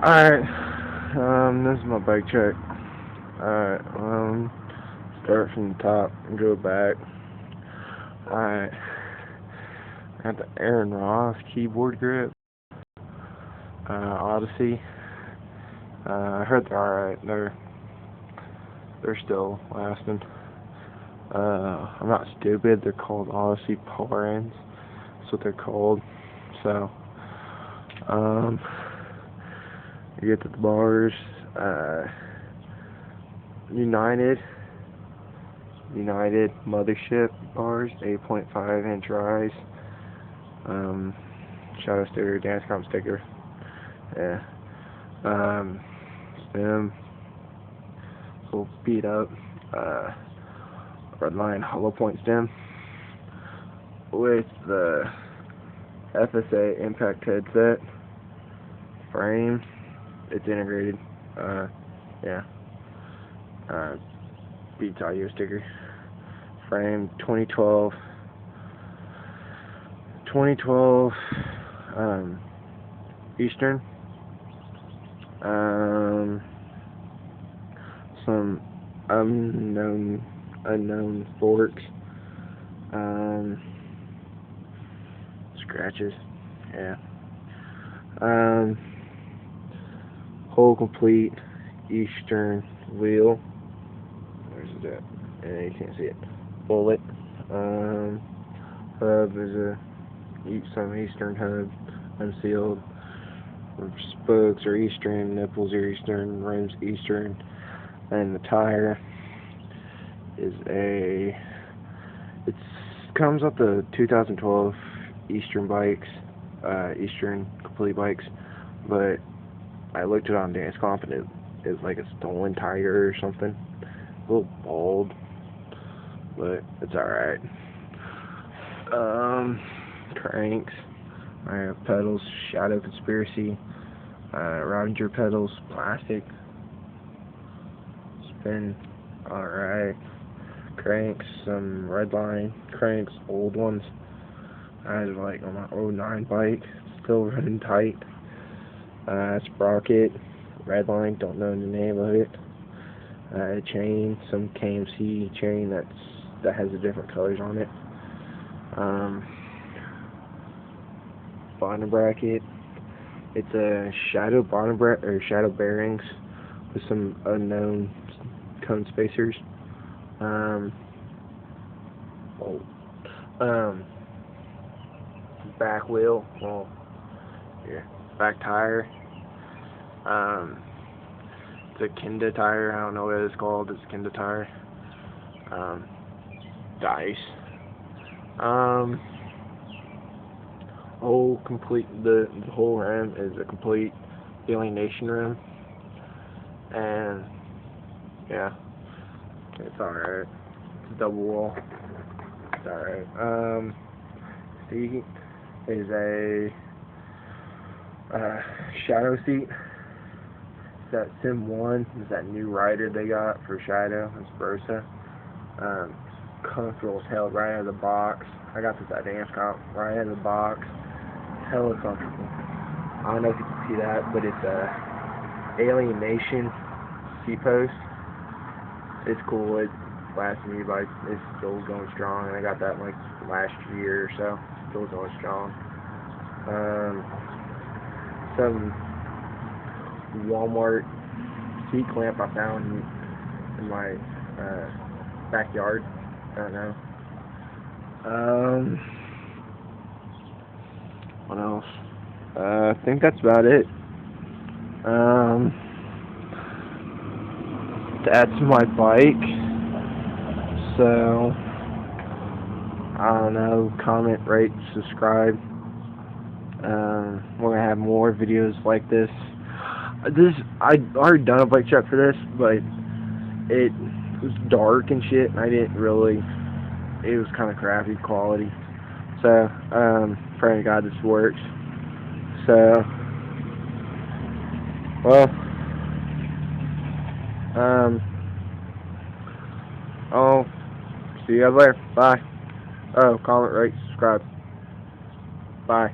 Alright, this is my bike check. Alright, start from the top and go back. Alright, I got the Aaron Ross keyboard grip, Odyssey. I heard they're alright, they're still lasting. I'm not stupid, they're called Odyssey Power Ends. That's what they're called. So, you get to the bars, United Mothership bars, 8.5-inch rise, shadow sticker, dance comp sticker, yeah, stem, little beat up, red line hollow point stem, with the FSA impact headset, frame, it's integrated, yeah, Beats audio sticker, frame, 2012 Eastern, some unknown forks, scratches, yeah, whole complete Eastern wheel. Where's it at? Yeah, you can't see it. Bullet. Hub is some Eastern hub, unsealed. Spokes are Eastern, nipples are Eastern, rims Eastern, and the tire is it comes with the 2012 Eastern bikes, Eastern complete bikes, but I looked it on Dance Comp and it was like a stolen tire or something. A little bald, but it's alright. Cranks. I have pedals, Shadow Conspiracy, Ravager pedals, plastic. Spin, alright. Cranks, some Redline cranks, old ones. I had like on my '09 bike, still running tight. Sprocket, Redline, don't know the name of it. Chain, some KMC chain that has the different colors on it. Bottom bracket. It's a shadow bottom bracket or shadow bearings with some unknown cone spacers. Back wheel. Well, yeah, back tire. It's a Kenda tire. I don't know what it's called. It's a Kenda tire. Dice. The whole rim is a complete alienation rim, and yeah, it's alright. It's a double wall. It's alright. Seat is a shadow seat. That Sim 1 is that new rider they got for Shadow. It's Versa. Comfortable as hell right out of the box. I got this at Dance Comp right out of the box. Hella comfortable. I don't know if you can see that, but it's a alienation seat post. It's cool. It lasts me like it's still going strong, and I got that like last year or so. Still going strong. Some Walmart seat clamp I found in my backyard. I don't know. What else? I think that's about it. That's my bike. So I don't know. Comment, rate, subscribe. We're gonna have more videos like this. I already done a bike check for this, but it was dark and shit, and I didn't really. It was kind of crappy quality. So praying to God this works. So well, I'll see you guys later. Bye. Oh, comment, rate, subscribe. Bye.